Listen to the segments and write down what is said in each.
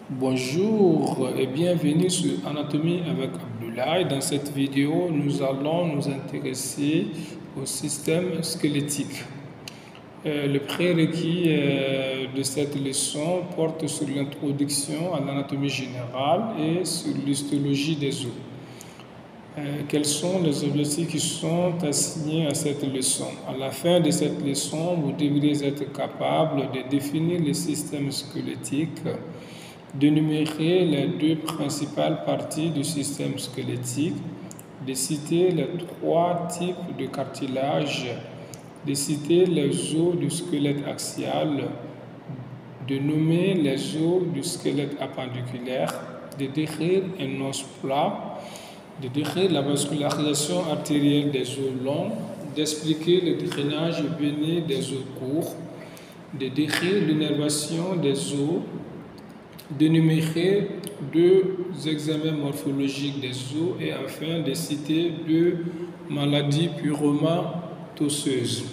Bonjour et bienvenue sur Anatomie avec Abdoulaye. Dans cette vidéo, nous allons nous intéresser au système squelettique. Le prérequis de cette leçon porte sur l'introduction à l'anatomie générale et sur l'histologie des os. Quels sont les objectifs qui sont assignés à cette leçon? À la fin de cette leçon, vous devriez être capable de définir le système squelettique, d'énumérer les deux principales parties du système squelettique, de citer les trois types de cartilage, de citer les os du squelette axial, de nommer les os du squelette appendiculaire, de décrire un os plat, de décrire la vascularisation artérielle des os longs, d'expliquer le drainage veineux des os courts, de décrire l'innervation des os, d'énumérer deux examens morphologiques des os et enfin de citer deux maladies purement osseuses.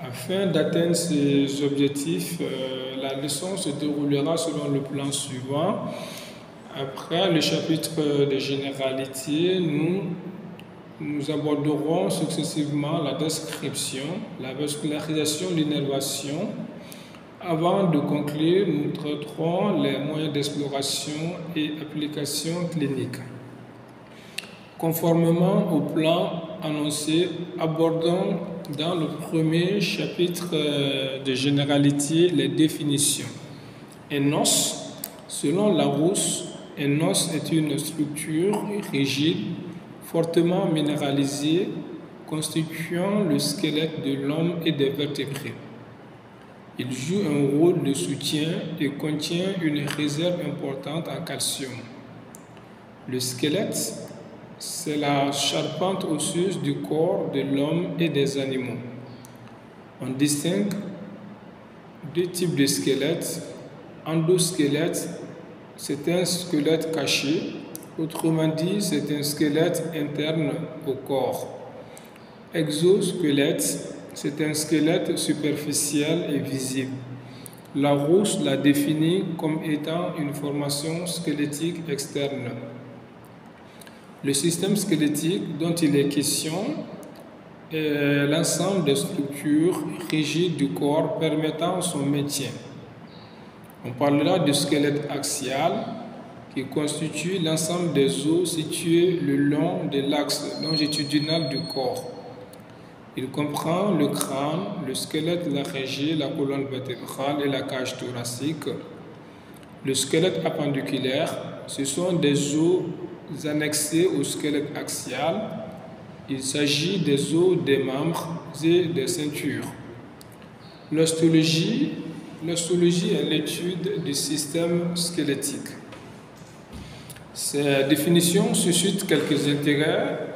Afin d'atteindre ces objectifs, la leçon se déroulera selon le plan suivant. Après le chapitre de généralité, nous aborderons successivement la description, la vascularisation, l'innervation. Avant de conclure, nous traiterons les moyens d'exploration et applications cliniques. Conformément au plan annoncé, abordons dans le premier chapitre de généralité les définitions. Un os, selon Larousse, un os est une structure rigide, fortement minéralisée, constituant le squelette de l'homme et des vertébrés. Il joue un rôle de soutien et contient une réserve importante en calcium. Le squelette, c'est la charpente osseuse du corps de l'homme et des animaux. On distingue deux types de squelettes. Endosquelette, c'est un squelette caché, autrement dit, c'est un squelette interne au corps. Exosquelette, c'est un squelette superficiel et visible. Larousse l'a défini comme étant une formation squelettique externe. Le système squelettique dont il est question est l'ensemble des structures rigides du corps permettant son maintien. On parlera du squelette axial qui constitue l'ensemble des os situés le long de l'axe longitudinal du corps. Il comprend le crâne, le squelette laryngé, la colonne vertébrale et la cage thoracique. Le squelette appendiculaire, ce sont des os annexés au squelette axial. Il s'agit des os des membres et des ceintures. L'ostologie est l'étude du système squelettique. Ces définitions suscitent quelques intérêts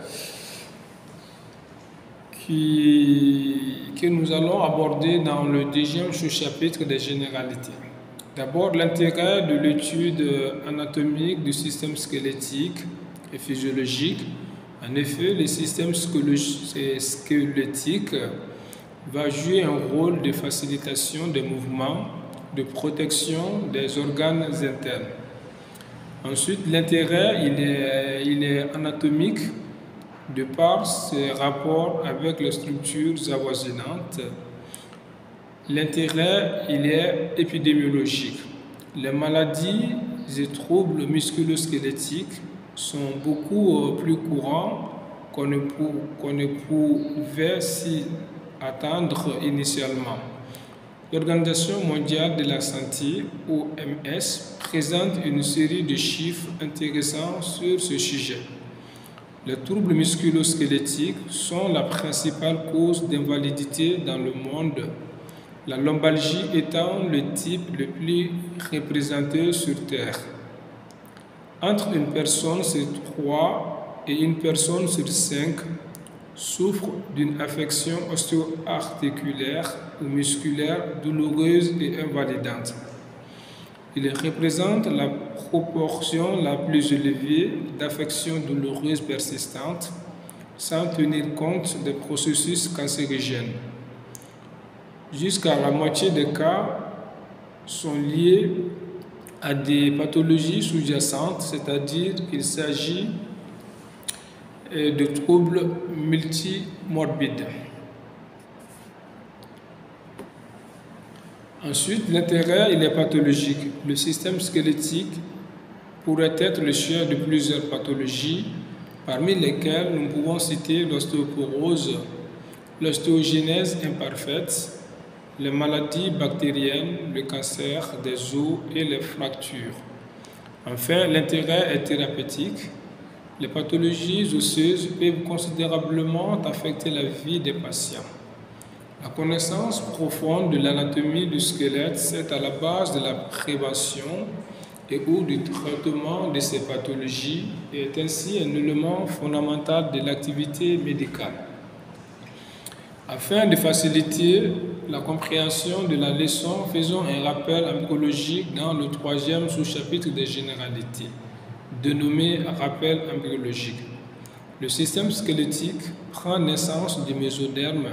que nous allons aborder dans le deuxième sous-chapitre des généralités. D'abord, l'intérêt de l'étude anatomique du système squelettique et physiologique. En effet, le système squelettique va jouer un rôle de facilitation des mouvements, de protection des organes internes. Ensuite, l'intérêt, il est anatomique, de par ses rapports avec les structures avoisinantes. L'intérêt, il est épidémiologique. Les maladies et troubles musculo-squelettiques sont beaucoup plus courants qu'on ne pouvait s'y attendre initialement. L'Organisation mondiale de la santé, OMS, présente une série de chiffres intéressants sur ce sujet. Les troubles musculo-squelettiques sont la principale cause d'invalidité dans le monde, la lombalgie étant le type le plus représenté sur Terre. Entre une personne sur 3 et une personne sur 5 souffre d'une affection ostéo-articulaire ou musculaire douloureuse et invalidante. Il représente la proportion la plus élevée d'affections douloureuses persistantes sans tenir compte des processus cancérigènes. Jusqu'à la moitié des cas sont liés à des pathologies sous-jacentes, c'est-à-dire qu'il s'agit de troubles multimorbides. Ensuite, l'intérêt, il est pathologique. Le système squelettique pourrait être le siège de plusieurs pathologies, parmi lesquelles nous pouvons citer l'ostéoporose, l'ostéogenèse imparfaite, les maladies bactériennes, le cancer des os et les fractures. Enfin, l'intérêt est thérapeutique. Les pathologies osseuses peuvent considérablement affecter la vie des patients. La connaissance profonde de l'anatomie du squelette est à la base de la prévention et ou du traitement de ces pathologies et est ainsi un élément fondamental de l'activité médicale. Afin de faciliter la compréhension de la leçon, faisons un rappel embryologique dans le 3e sous-chapitre des généralités, dénommé rappel embryologique. Le système squelettique prend naissance du mésoderme.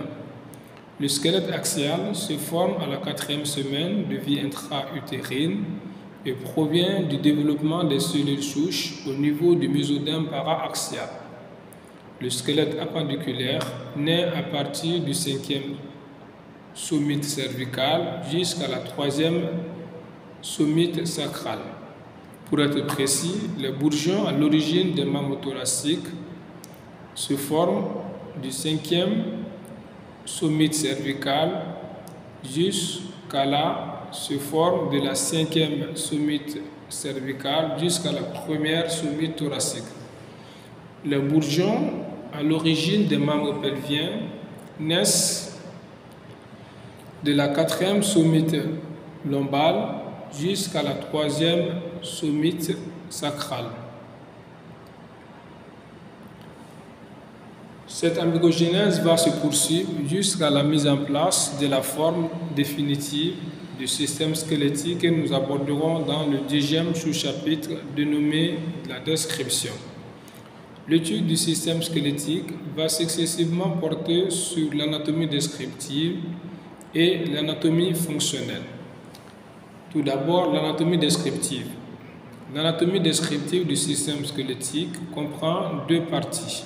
Le squelette axial se forme à la 4e semaine de vie intra-utérine et provient du développement des cellules souches au niveau du mésoderme para-axial. Le squelette appendiculaire naît à partir du 5e sommite cervical jusqu'à la 3e sommite sacrale. Pour être précis, les bourgeons à l'origine des membres thoraciques se forment du 5e sommite cervical jusqu'à la se forme de la 5e sommite cervicale jusqu'à la 1re sommite thoracique. Les bourgeons à l'origine des membres pelviens naissent de la 4e sommite lombale jusqu'à la 3e sommite sacrale. Cette embryogénèse va se poursuivre jusqu'à la mise en place de la forme définitive du système squelettique que nous aborderons dans le 10e sous-chapitre dénommé la description. L'étude du système squelettique va successivement porter sur l'anatomie descriptive et l'anatomie fonctionnelle. Tout d'abord, l'anatomie descriptive. L'anatomie descriptive du système squelettique comprend deux parties.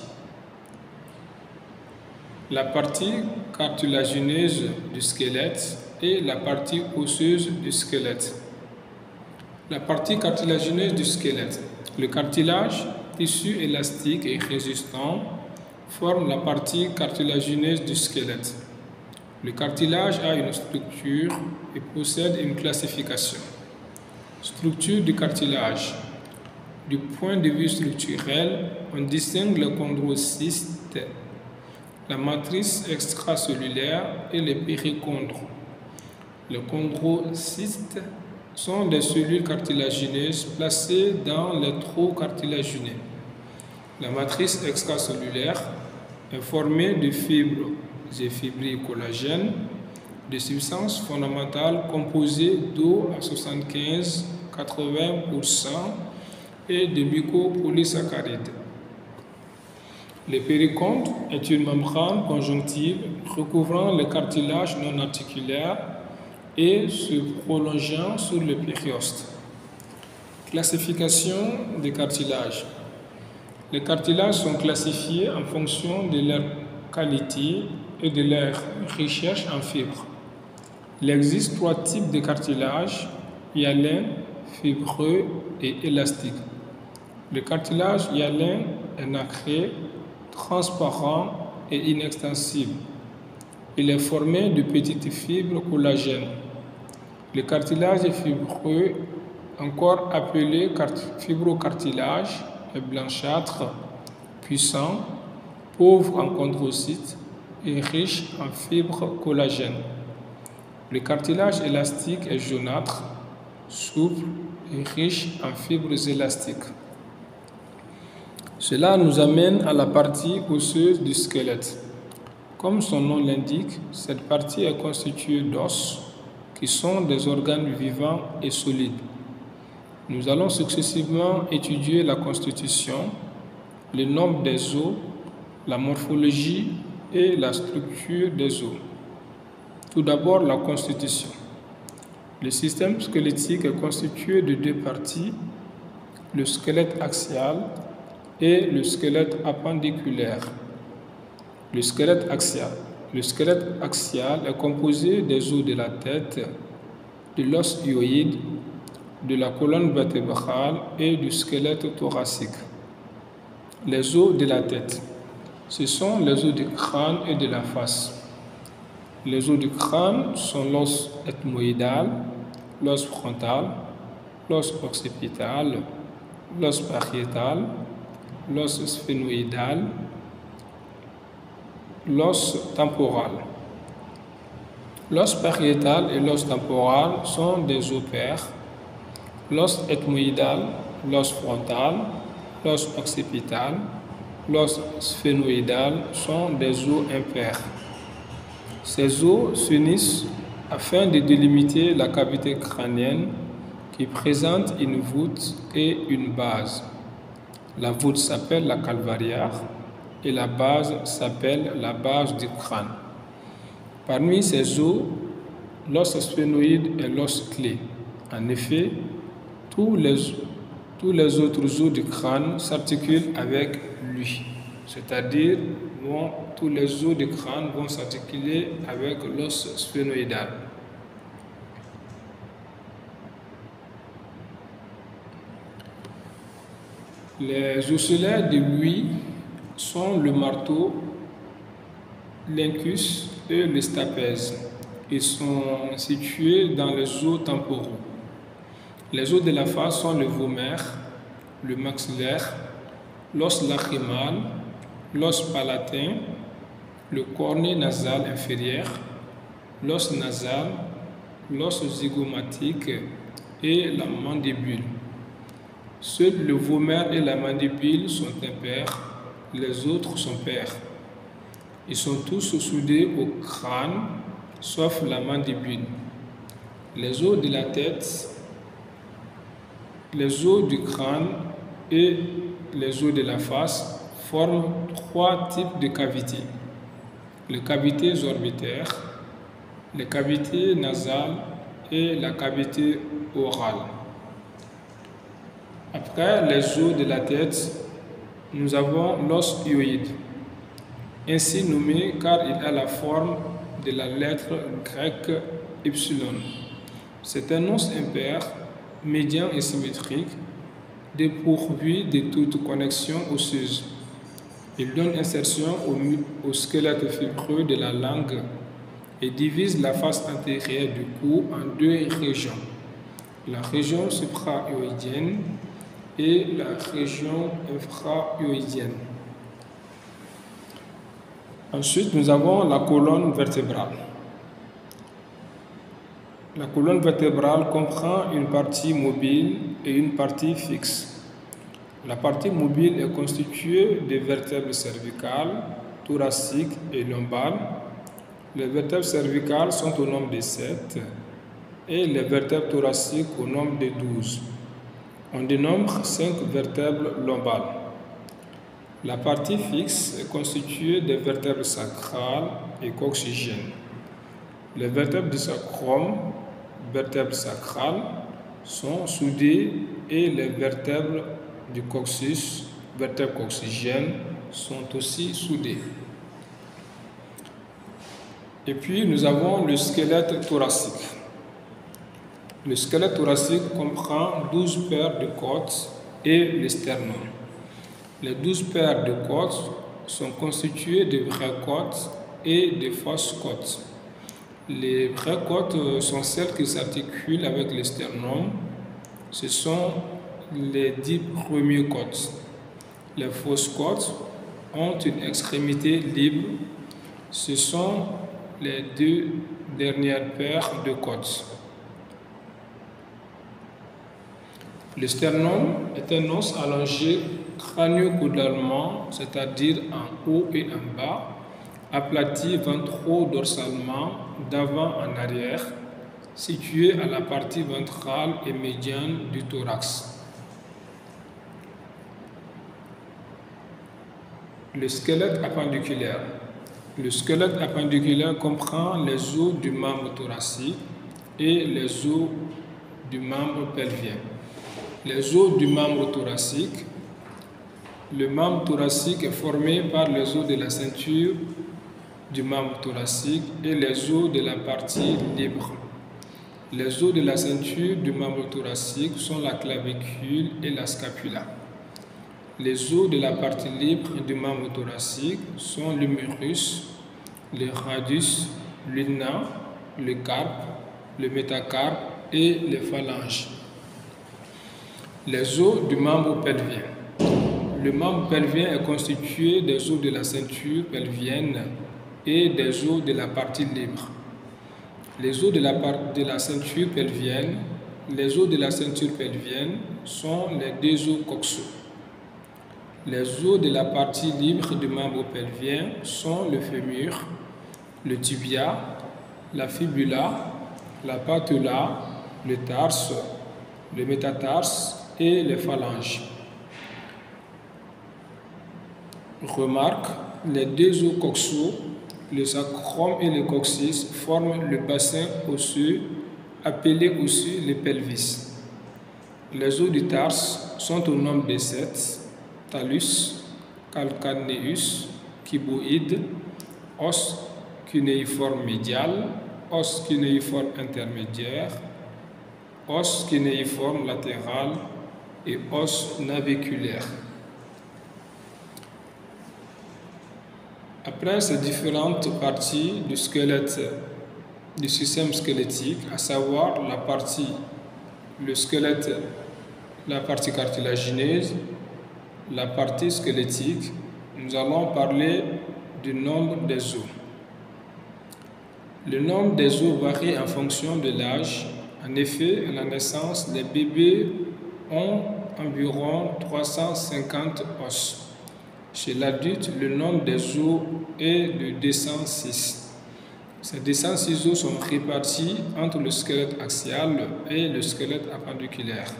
La partie cartilagineuse du squelette et la partie osseuse du squelette. La partie cartilagineuse du squelette. Le cartilage, tissu élastique et résistant, forme la partie cartilagineuse du squelette. Le cartilage a une structure et possède une classification. Structure du cartilage. Du point de vue structurel, on distingue le chondrocyste, la matrice extracellulaire et les périchondres. Les chondrocytes sont des cellules cartilagineuses placées dans les trous cartilagineux. La matrice extracellulaire est formée de fibres et fibrilles collagènes, de substances fondamentales composées d'eau à 75-80% et de mucopolysaccharides. Le périchondre est une membrane conjonctive recouvrant le cartilage non articulaire et se prolongeant sur le périoste. Classification des cartilages. Les cartilages sont classifiés en fonction de leur qualité et de leur recherche en fibres. Il existe 3 types de cartilage: hyalin, fibreux et élastique. Le cartilage hyalin est nacré, transparent et inextensible. Il est formé de petites fibres collagènes. Le cartilage fibreux, encore appelé fibrocartilage, est blanchâtre, puissant, pauvre en chondrocytes et riche en fibres collagènes. Le cartilage élastique est jaunâtre, souple et riche en fibres élastiques. Cela nous amène à la partie osseuse du squelette. Comme son nom l'indique, cette partie est constituée d'os qui sont des organes vivants et solides. Nous allons successivement étudier la constitution, le nombre des os, la morphologie et la structure des os. Tout d'abord, la constitution. Le système squelettique est constitué de deux parties, le squelette axial et le squelette appendiculaire. Le squelette axial. Le squelette axial est composé des os de la tête, de l'os hyoïde, de la colonne vertébrale et du squelette thoracique. Les os de la tête. Ce sont les os du crâne et de la face. Les os du crâne sont l'os ethmoïdal, l'os frontal, l'os occipital, l'os pariétal, l'os sphénoïdal, l'os temporal. L'os pariétal et l'os temporal sont des os pairs. L'os ethmoïdal, l'os frontal, l'os occipital, l'os sphénoïdal sont des os impairs. Ces os s'unissent afin de délimiter la cavité crânienne qui présente une voûte et une base. La voûte s'appelle la calvariaire et la base s'appelle la base du crâne. Parmi ces os, l'os sphénoïde est l'os clé. En effet, tous les autres os du crâne s'articulent avec lui, c'est-à-dire tous les os du crâne vont s'articuler avec l'os sphénoïdal. Les osselets de l'ouïe sont le marteau, l'incus et le stapèze. Ils sont situés dans les os temporaux. Les os de la face sont le vomer, le maxillaire, l'os lacrymal, l'os palatin, le cornet nasal inférieur, l'os nasal, l'os zygomatique et la mandibule. Seuls le vomer et la mandibule sont impairs, les autres sont pairs. Ils sont tous soudés au crâne, sauf la mandibule. Les os de la tête, les os du crâne et les os de la face forment trois types de cavités. Les cavités orbitaires, les cavités nasales et la cavité orale. Après les os de la tête, nous avons l'os hyoïde, ainsi nommé car il a la forme de la lettre grecque epsilon. C'est un os impair, médian et symétrique, dépourvu de toute connexion osseuse. Il donne insertion au squelette fibreux de la langue et divise la face antérieure du cou en deux régions, la région supra-hyoïdienne et la région infra-hyoïdienne. Ensuite, nous avons la colonne vertébrale. La colonne vertébrale comprend une partie mobile et une partie fixe. La partie mobile est constituée des vertèbres cervicales, thoraciques et lombales. Les vertèbres cervicales sont au nombre de 7 et les vertèbres thoraciques au nombre de 12. On dénombre 5 vertèbres lombales. La partie fixe est constituée des vertèbres sacrales et coccygènes. Les vertèbres du sacrum, vertèbres sacrales, sont soudées et les vertèbres du coccyx, vertèbres coccygènes, sont aussi soudées. Et puis nous avons le squelette thoracique. Le squelette thoracique comprend 12 paires de côtes et le sternum. Les 12 paires de côtes sont constituées de vraies côtes et de fausses côtes. Les vraies côtes sont celles qui s'articulent avec le sternum. Ce sont les 10 premières côtes. Les fausses côtes ont une extrémité libre. Ce sont les 2 dernières paires de côtes. Le sternum est un os allongé crânio-caudalement, c'est-à-dire en haut et en bas, aplati ventro-dorsalement d'avant en arrière, situé à la partie ventrale et médiane du thorax. Le squelette appendiculaire. Le squelette appendiculaire comprend les os du membre thoracique, et les os du membre pelvien. Les os du membre thoracique. Le membre thoracique est formé par les os de la ceinture du membre thoracique et les os de la partie libre. Les os de la ceinture du membre thoracique sont la clavicule et la scapula. Les os de la partie libre du membre thoracique sont l'humérus, le radius, l'ulna, le carpe, le métacarpe et les phalanges. Les os du membre pelvien. Le membre pelvien est constitué des os de la ceinture pelvienne et des os de la partie libre. Les os de la ceinture pelvienne. Les os de la ceinture pelvienne sont les deux os coxaux. Les os de la partie libre du membre pelvien sont le fémur, le tibia, la fibula, la patella, le tarse, le métatarse et les phalanges. Remarque, les deux os coxaux, le sacrum et le coccyx, forment le bassin osseux appelé aussi le pelvis. Les os du tarse sont au nombre de 7, talus, calcaneus, cuboïde, os cunéiforme médial, os cunéiforme intermédiaire, os cunéiforme latéral et os naviculaire. Après ces différentes parties du squelette, du système squelettique, à savoir le squelette, la partie cartilagineuse, la partie squelettique, nous allons parler du nombre des os. Le nombre des os varie en fonction de l'âge. En effet, à la naissance, les bébés ont environ 350 os. Chez l'adulte, le nombre des os est de 206. Ces 206 os sont répartis entre le squelette axial et le squelette appendiculaire.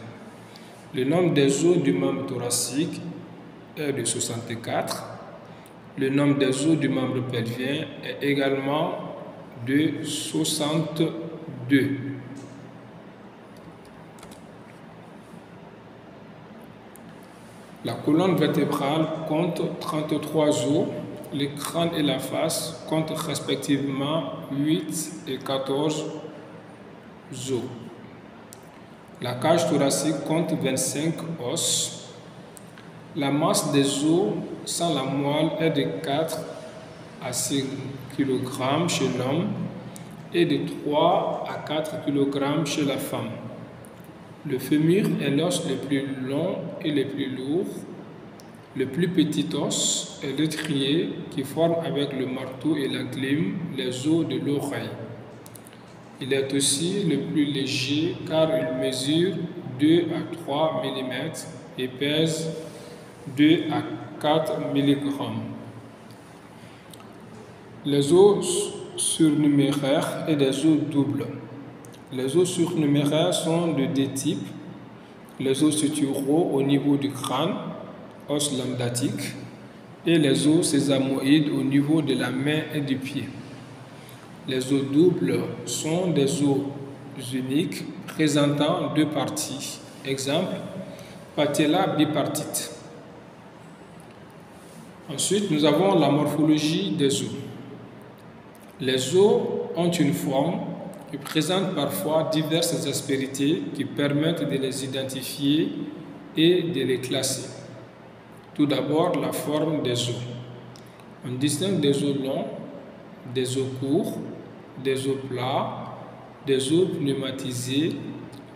Le nombre des os du membre thoracique est de 64. Le nombre des os du membre pelvien est également de 62. La colonne vertébrale compte 33 os, le crâne et la face comptent respectivement 8 et 14 os. La cage thoracique compte 25 os. La masse des os sans la moelle est de 4 à 6 kg chez l'homme et de 3 à 4 kg chez la femme. Le fémur est l'os le plus long et le plus lourd. Le plus petit os est l'étrier qui forme avec le marteau et l'enclume les os de l'oreille. Il est aussi le plus léger car il mesure 2 à 3 mm et pèse 2 à 4 mg. Les os surnuméraires et des os doubles. Les os surnuméraires sont de deux types. Les os suturaux au niveau du crâne, os lambdatique, et les os sésamoïdes au niveau de la main et du pied. Les os doubles sont des os uniques présentant deux parties. Exemple, patella bipartite. Ensuite, nous avons la morphologie des os. Les os ont une forme qui présentent parfois diverses aspérités qui permettent de les identifier et de les classer. Tout d'abord, la forme des os. On distingue des os longs, des os courts, des os plats, des os pneumatisés,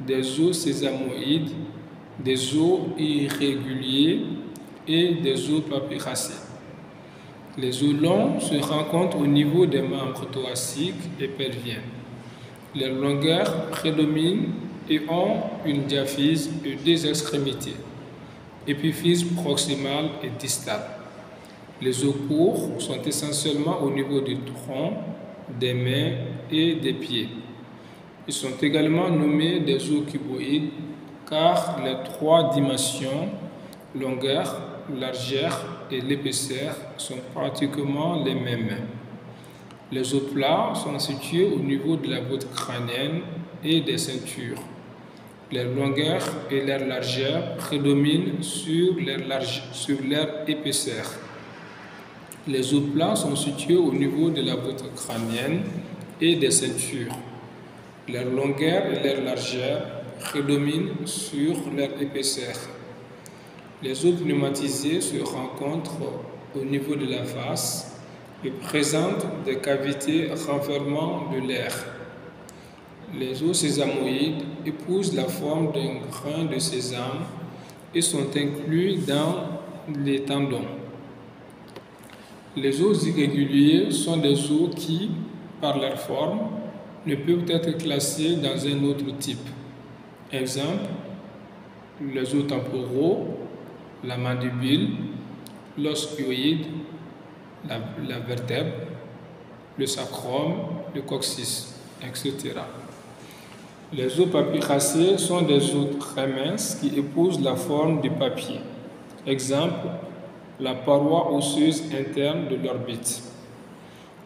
des os sésamoïdes, des os irréguliers et des os papyracés. Les os longs se rencontrent au niveau des membres thoraciques et pelviens. Les longueurs prédominent et ont une diaphyse et deux extrémités, épiphyse proximale et distale. Les os courts sont essentiellement au niveau du tronc, des mains et des pieds. Ils sont également nommés des os cuboïdes car les trois dimensions, longueur, largeur et l'épaisseur, sont pratiquement les mêmes. Les os plats sont situés au niveau de la voûte crânienne et des ceintures. Leur longueur et leur largeur prédominent sur leur épaisseur. Les os plats sont situés au niveau de la voûte crânienne et des ceintures. Leur longueur et leur largeur prédominent sur leur épaisseur. Les os pneumatisés se rencontrent au niveau de la face et présentent des cavités renfermant de l'air. Les os sésamoïdes épousent la forme d'un grain de sésame et sont inclus dans les tendons. Les os irréguliers sont des os qui, par leur forme, ne peuvent être classés dans un autre type. Exemple, les os temporaux, la mandibule, l'os hyoïde, la vertèbre, le sacrum, le coccyx, etc. Les os papyracés sont des os très minces qui épousent la forme du papier. Exemple, la paroi osseuse interne de l'orbite.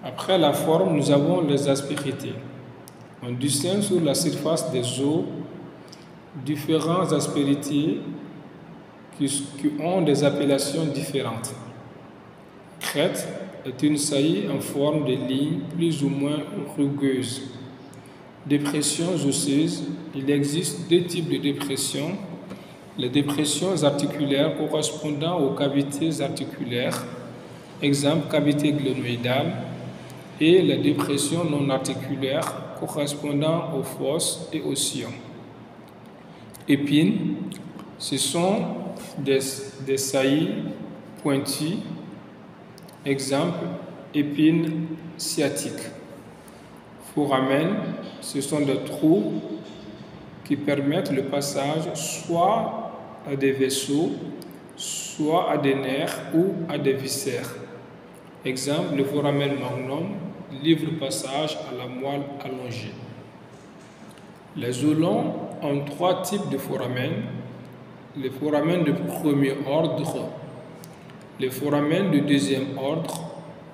Après la forme, nous avons les aspérités. On distingue sur la surface des os différentes aspérités qui ont des appellations différentes. Crête est une saillie en forme de ligne plus ou moins rugueuse. Dépressions osseuses, il existe deux types de dépressions. Les dépressions articulaires correspondant aux cavités articulaires, exemple cavité glénoïdale, et les dépressions non articulaires correspondant aux fosses et aux sillons. Épines, ce sont des saillies pointues, exemple épines sciatiques. Foramen, ce sont des trous qui permettent le passage soit à des vaisseaux, soit à des nerfs ou à des viscères. Exemple, le foramen magnum livre passage à la moelle allongée. Les os longs ont trois types de foramen. Les foramen de premier ordre, les foramen de deuxième ordre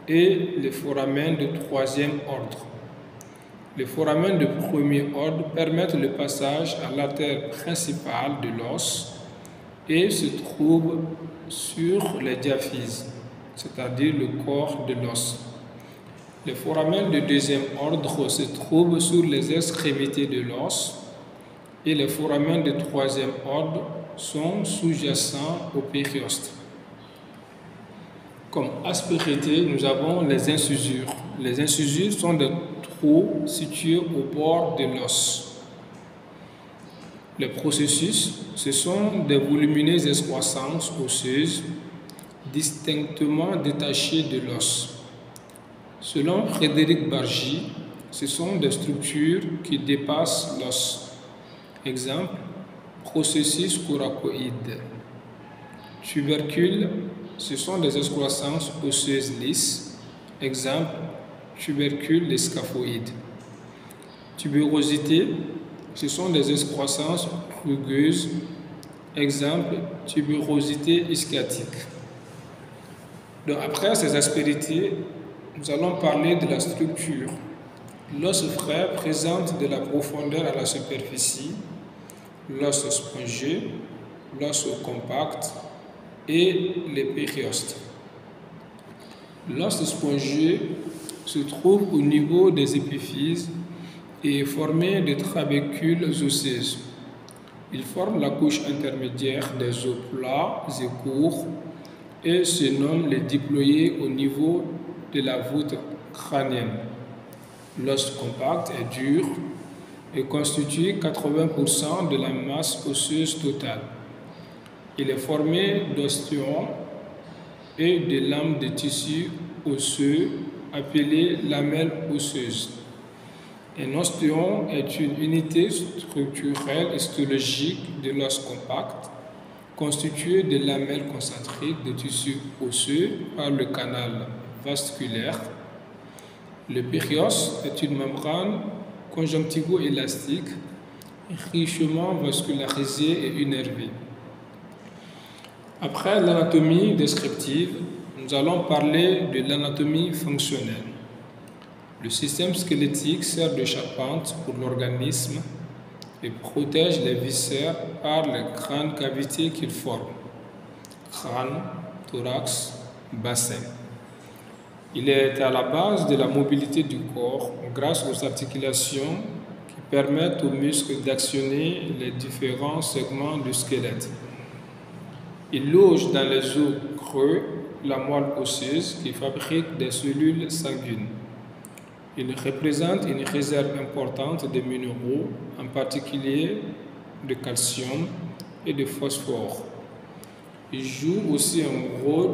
et les foramen de troisième ordre. Les foramen de premier ordre permettent le passage à l'artère principale de l'os et se trouvent sur les diaphyses, c'est-à-dire le corps de l'os. Les foramen de deuxième ordre se trouvent sur les extrémités de l'os et les foramen de troisième ordre sont sous-jacents au périoste. Comme aspérités, nous avons les incisures. Les incisures sont des trous situés au bord de l'os. Les processus, ce sont des volumineuses excroissances osseuses distinctement détachées de l'os. Selon Frédéric Bargy, ce sont des structures qui dépassent l'os. Exemple, processus coracoïde. Tubercules, ce sont des excroissances osseuses lisses. Exemple, tubercule des scaphoïdes. Tubérosité, ce sont des excroissances rugueuses. Exemple, tubérosité ischiatique. Donc, après ces aspérités, nous allons parler de la structure. L'os frêle présente de la profondeur à la superficie, l'os spongieux, l'os compact et les périostes. L'os spongieux se trouve au niveau des épiphyses et est formé de trabécules osseuses. Il forme la couche intermédiaire des os plats et courts et se nomme les diploïés au niveau de la voûte crânienne. L'os compact est dur et constitue 80% de la masse osseuse totale. Il est formé d'ostéons et de lames de tissu osseux appelées lamelles osseuses. Un ostéon est une unité structurelle histologique de l'os compact constituée de lamelles concentriques de tissu osseux par le canal vasculaire. Le périos est une membrane conjonctivo-élastique richement vascularisée et innervée. Après l'anatomie descriptive, nous allons parler de l'anatomie fonctionnelle. Le système squelettique sert de charpente pour l'organisme et protège les viscères par les grandes cavités qu'il forme. Crâne, thorax, bassin. Il est à la base de la mobilité du corps grâce aux articulations qui permettent aux muscles d'actionner les différents segments du squelette. Il loge dans les os creux la moelle osseuse qui fabrique des cellules sanguines. Il représente une réserve importante de minéraux, en particulier de calcium et de phosphore. Il joue aussi un rôle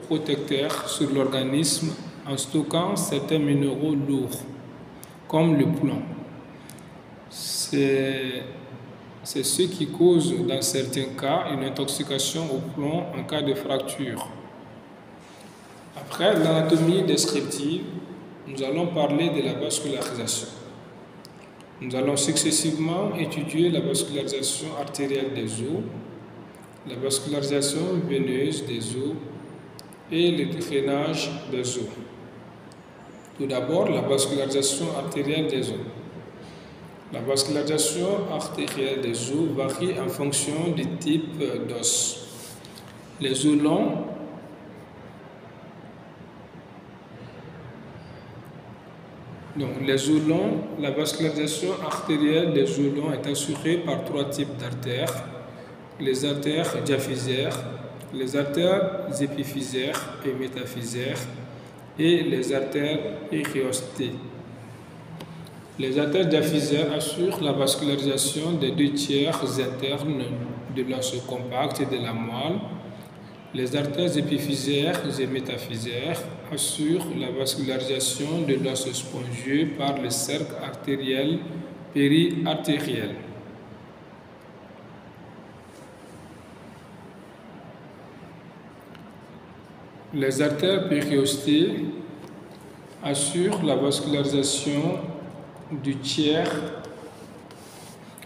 protecteur sur l'organisme en stockant certains minéraux lourds, comme le plomb. C'est ce qui cause, dans certains cas, une intoxication au plomb en cas de fracture. Après l'anatomie descriptive, nous allons parler de la vascularisation. Nous allons successivement étudier la vascularisation artérielle des os, la vascularisation veineuse des os et le drainage des os. Tout d'abord, la vascularisation artérielle des os. La vascularisation artérielle des os varie en fonction du type d'os. Les os longs la vascularisation artérielle des os longs est assurée par trois types d'artères: les artères diaphysaires, les artères épiphysaires et métaphysaires et les artères périostées. Les artères diaphysaires assurent la vascularisation des deux tiers internes de l'os compact et de la moelle. Les artères épiphysaires et métaphysaires assurent la vascularisation de l'os spongieux par le cercle artériel périartériel. Les artères périostées assurent la vascularisation du tiers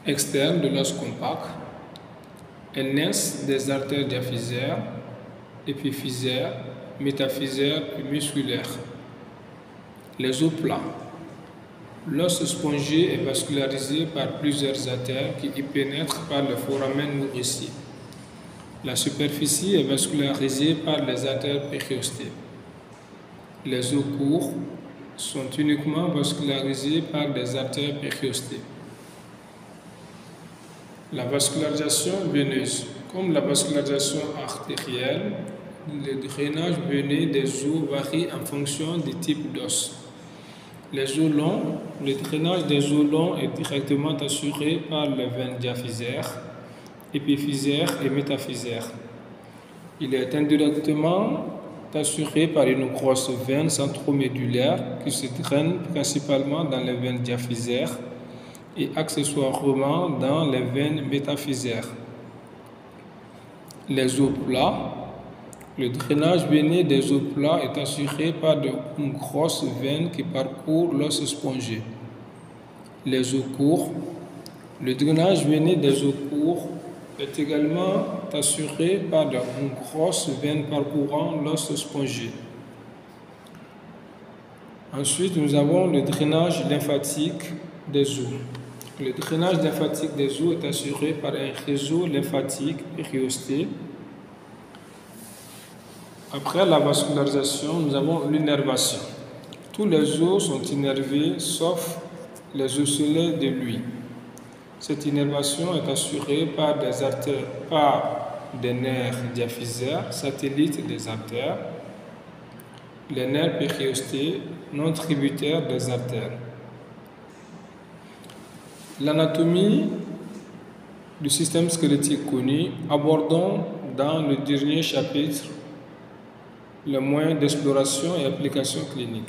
externe de l'os compact. Elles naissent des artères diaphysaires, épiphysaires, métaphysaires et musculaires. Les os plats. L'os spongieux est vascularisé par plusieurs artères qui y pénètrent par le foramen nourricier. La superficie est vascularisée par les artères périostées. Les os courts sont uniquement vascularisés par des artères périostées. La vascularisation veineuse. Comme la vascularisation artérielle, le drainage veineux des os varie en fonction du type d'os. Les os longs, le drainage des os longs est directement assuré par les veines diaphysaires, épiphysaires et métaphysaires. Il est indirectement assuré par une grosse veine centromédulaire qui se draine principalement dans les veines diaphysaires et accessoirement dans les veines métaphysaires. Les os plats. Le drainage veineux des os plats est assuré par une grosse veine qui parcourt l'os spongieux. Les os courts. Le drainage veineux des os courts est également assuré par une grosse veine parcourant l'os spongieux. Ensuite, nous avons le drainage lymphatique des os. Le drainage lymphatique des os est assuré par un réseau lymphatique périosté. Après la vascularisation, nous avons l'innervation. Tous les os sont innervés sauf les osselets de l'ouïe. Cette innervation est assurée par des artères, par des nerfs diaphysaires, satellites des artères, les nerfs périostés, non tributaires des artères. L'anatomie du système squelettique connu, abordons dans le dernier chapitre les moyens d'exploration et application clinique.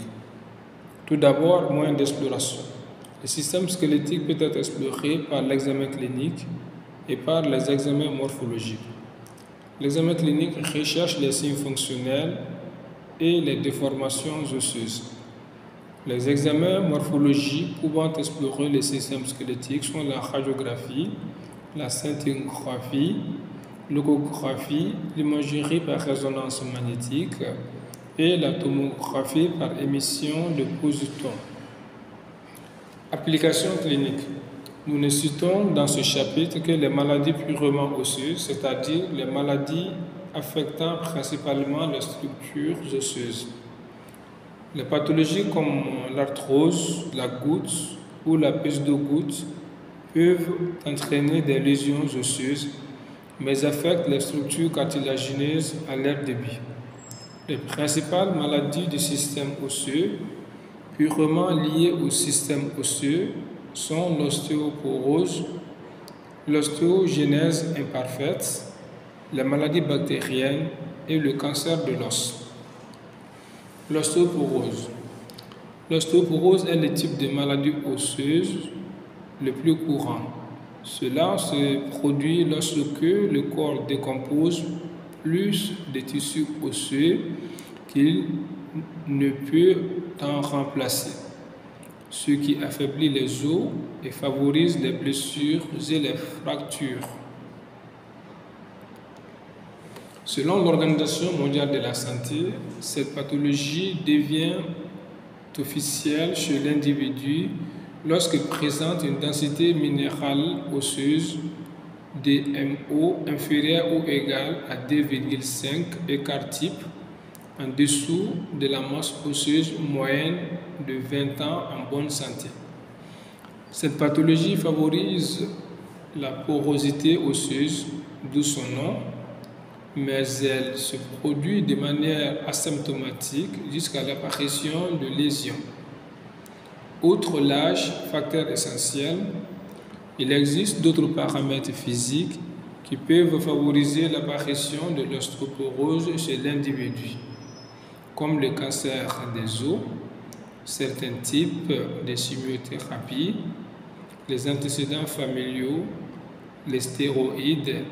Tout d'abord, moyens d'exploration. Le système squelettique peut être exploré par l'examen clinique et par les examens morphologiques. L'examen clinique recherche les signes fonctionnels et les déformations osseuses. Les examens morphologiques pouvant explorer le système squelettique sont la radiographie, la scintigraphie, l'échographie, l'imagerie par résonance magnétique et la tomographie par émission de positons. Application clinique. Nous ne citons dans ce chapitre que les maladies purement osseuses, c'est-à-dire les maladies affectant principalement les structures osseuses. Les pathologies comme l'arthrose, la goutte ou la pseudo-goutte peuvent entraîner des lésions osseuses, mais affectent les structures cartilagineuses à leur débit. Les principales maladies du système osseux, purement liées au système osseux, sont l'ostéoporose, l'ostéogenèse imparfaite, les maladies bactériennes et le cancer de l'os. L'ostéoporose. L'ostéoporose est le type de maladie osseuse le plus courant. Cela se produit lorsque le corps décompose plus de tissus osseux qu'il ne peut en remplacer, ce qui affaiblit les os et favorise les blessures et les fractures. Selon l'Organisation mondiale de la santé, cette pathologie devient officielle chez l'individu lorsqu'il présente une densité minérale osseuse DMO inférieure ou égale à 2,5 écart type en dessous de la masse osseuse moyenne de 20 ans en bonne santé. Cette pathologie favorise la porosité osseuse, d'où son nom, mais elle se produit de manière asymptomatique jusqu'à l'apparition de lésions. Outre l'âge, facteur essentiel, il existe d'autres paramètres physiques qui peuvent favoriser l'apparition de l'ostéoporose chez l'individu, comme le cancer des os, certains types de chimiothérapie, les antécédents familiaux, les stéroïdes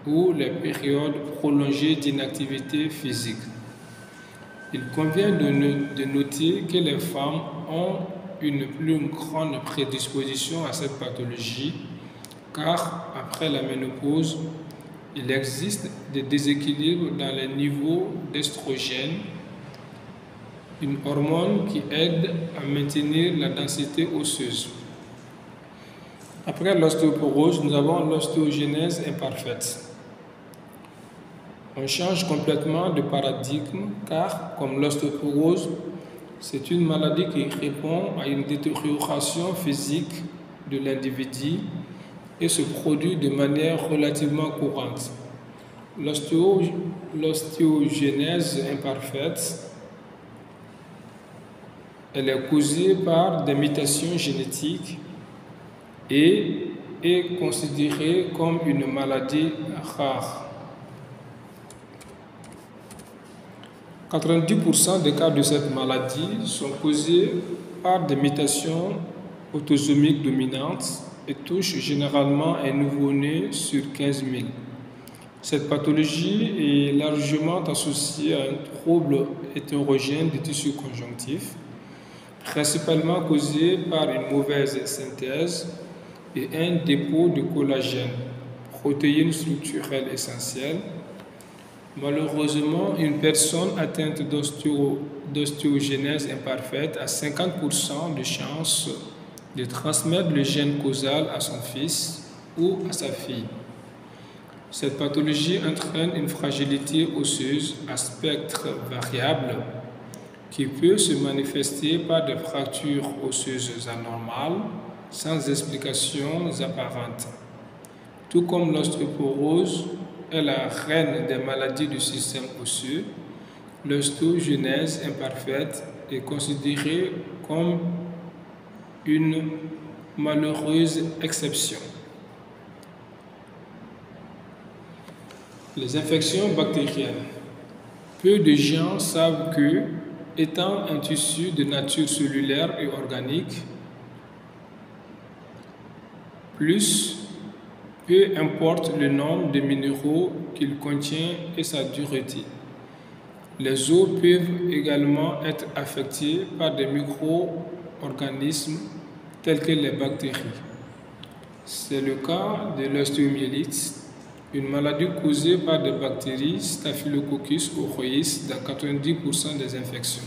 ou les périodes prolongées d'inactivité physique. Il convient de noter que les femmes ont une plus grande prédisposition à cette pathologie, car après la ménopause, il existe des déséquilibres dans les niveaux d'estrogène, une hormone qui aide à maintenir la densité osseuse. Après l'ostéoporose, nous avons l'ostéogenèse imparfaite. On change complètement de paradigme car, comme l'ostéoporose, c'est une maladie qui répond à une détérioration physique de l'individu et se produit de manière relativement courante. L'ostéogenèse imparfaite, elle est causée par des mutations génétiques et est considérée comme une maladie rare. 90% des cas de cette maladie sont causés par des mutations autosomiques dominantes et touchent généralement un nouveau-né sur 15 000. Cette pathologie est largement associée à un trouble hétérogène des tissus conjonctifs, principalement causé par une mauvaise synthèse et un dépôt de collagène, protéine structurelle essentielle. Malheureusement, une personne atteinte d'ostéogenèse imparfaite a 50% de chances de transmettre le gène causal à son fils ou à sa fille. Cette pathologie entraîne une fragilité osseuse à spectre variable qui peut se manifester par des fractures osseuses anormales sans explication apparente. Tout comme l'ostéoporose est la reine des maladies du système osseux, l'ostéogenèse imparfaite est considérée comme une malheureuse exception. Les infections bactériennes. Peu de gens savent que, étant un tissu de nature cellulaire et organique, peu importe le nombre de minéraux qu'il contient et sa dureté. Les os peuvent également être affectés par des micro-organismes tels que les bactéries. C'est le cas de l'ostéomyélite, une maladie causée par des bactéries Staphylococcus aureus dans 90% des infections.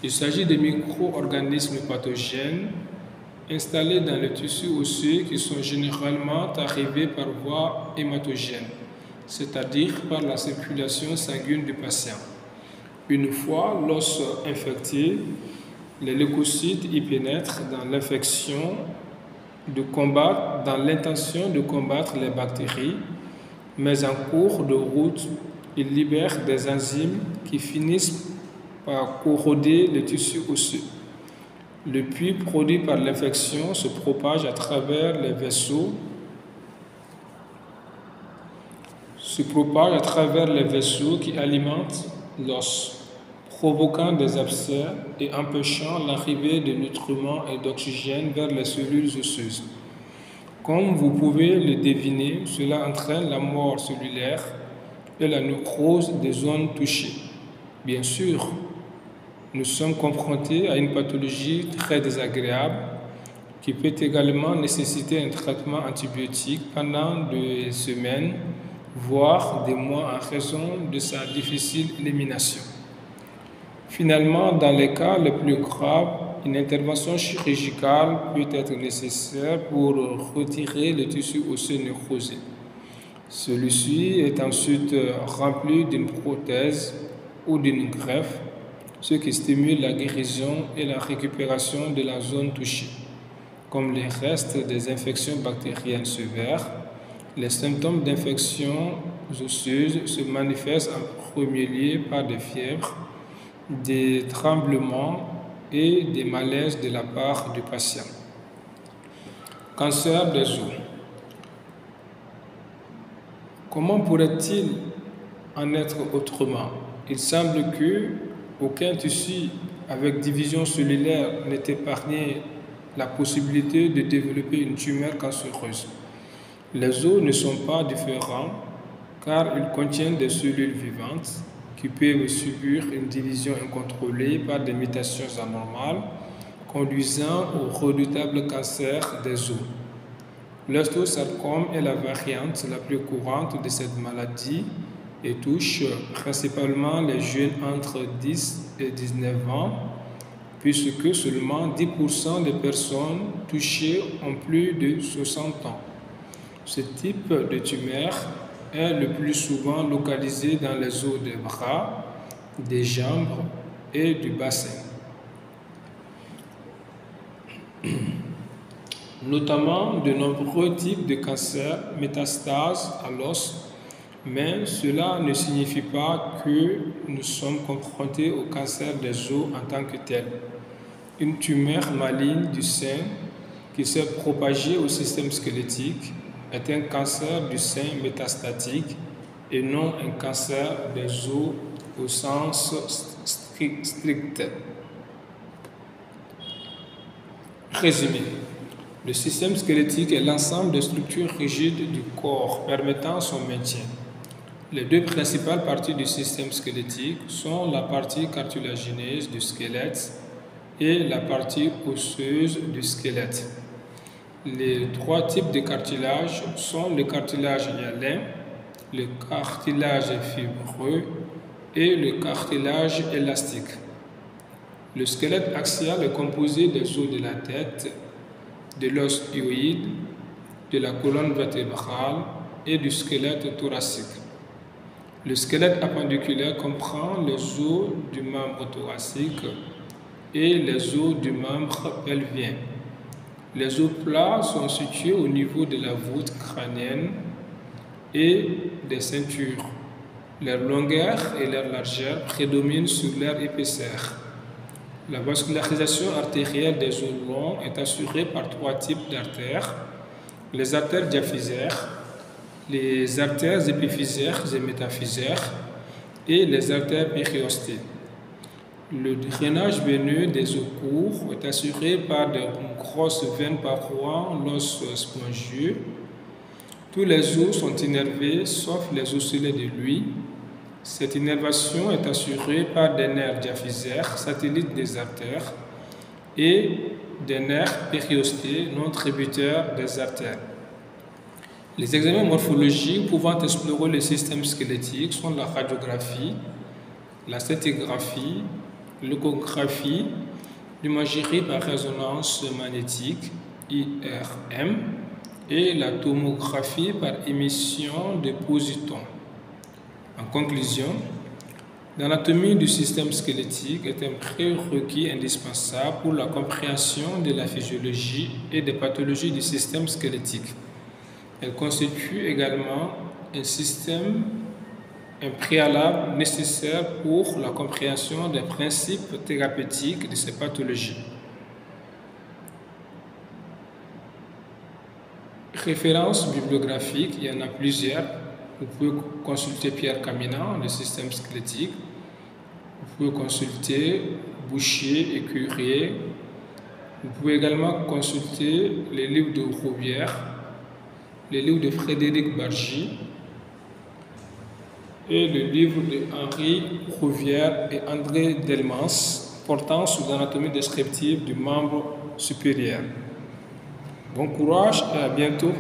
Il s'agit de micro-organismes pathogènes installés dans les tissus osseux qui sont généralement arrivés par voie hématogène, c'est-à-dire par la circulation sanguine du patient. Une fois l'os infecté, les leucocytes y pénètrent dans l'intention de combattre les bactéries, mais en cours de route, ils libèrent des enzymes qui finissent par corroder le tissu osseux. Le puits produit par l'infection se propage à travers les vaisseaux qui alimentent l'os, provoquant des abcès et empêchant l'arrivée de nutriments et d'oxygène vers les cellules osseuses. Comme vous pouvez le deviner, cela entraîne la mort cellulaire et la nécrose des zones touchées. Bien sûr, nous sommes confrontés à une pathologie très désagréable qui peut également nécessiter un traitement antibiotique pendant des semaines, voire des mois en raison de sa difficile élimination. Finalement, dans les cas les plus graves, une intervention chirurgicale peut être nécessaire pour retirer le tissu osseux nécrosé. Celui-ci est ensuite rempli d'une prothèse ou d'une greffe, ce qui stimule la guérison et la récupération de la zone touchée. Comme les restes des infections bactériennes sévères, les symptômes d'infection osseuse se manifestent en premier lieu par des fièvres, des tremblements et des malaises de la part du patient. Cancer des os. Comment pourrait-il en être autrement? Il semble qu'aucun tissu avec division cellulaire n'ait épargné la possibilité de développer une tumeur cancéreuse. Les os ne sont pas différents car ils contiennent des cellules vivantes qui peuvent subir une division incontrôlée par des mutations anormales, conduisant au redoutable cancer des os. L'ostéosarcome est la variante la plus courante de cette maladie et touche principalement les jeunes entre 10 et 19 ans, puisque seulement 10% des personnes touchées ont plus de 60 ans. Ce type de tumeur est le plus souvent localisé dans les os des bras, des jambes et du bassin. Notamment de nombreux types de cancers métastasent à l'os, mais cela ne signifie pas que nous sommes confrontés au cancer des os en tant que tel. Une tumeur maligne du sein qui s'est propagée au système squelettique est un cancer du sein métastatique et non un cancer des os au sens strict. Résumé. Le système squelettique est l'ensemble des structures rigides du corps permettant son maintien. Les deux principales parties du système squelettique sont la partie cartilagineuse du squelette et la partie osseuse du squelette. Les trois types de cartilage sont le cartilage hyalin, le cartilage fibreux et le cartilage élastique. Le squelette axial est composé des os de la tête, de l'os hyoïde, de la colonne vertébrale et du squelette thoracique. Le squelette appendiculaire comprend les os du membre thoracique et les os du membre pelvien. Les os plats sont situés au niveau de la voûte crânienne et des ceintures. Leur longueur et leur largeur prédominent sur leur épaisseur. La vascularisation artérielle des os longs est assurée par trois types d'artères: les artères diaphysaires, les artères épiphysaires et métaphysaires et les artères périostées. Le drainage veineux des os courts est assuré par de grosses veines parcourant l'os spongieux. Tous les os sont innervés sauf les osselets de lui. Cette innervation est assurée par des nerfs diaphysaires, satellites des artères, et des nerfs périostés, non tributaires des artères. Les examens morphologiques pouvant explorer le système squelettique sont la radiographie, la scintigraphie, l'échographie, l'imagerie par résonance magnétique, IRM, et la tomographie par émission de positons. En conclusion, l'anatomie du système squelettique est un prérequis indispensable pour la compréhension de la physiologie et des pathologies du système squelettique. Elle constitue également un préalable nécessaire pour la compréhension des principes thérapeutiques de ces pathologies. Références bibliographiques, il y en a plusieurs. Vous pouvez consulter Pierre Caminant, le système squelettique. Vous pouvez consulter Boucher et Curie. Vous pouvez également consulter les livres de Rouvière, les livres de Frédéric Bargy et le livre de Henri Rouvière et André Delmans portant sur l'anatomie descriptive du membre supérieur. Bon courage et à bientôt.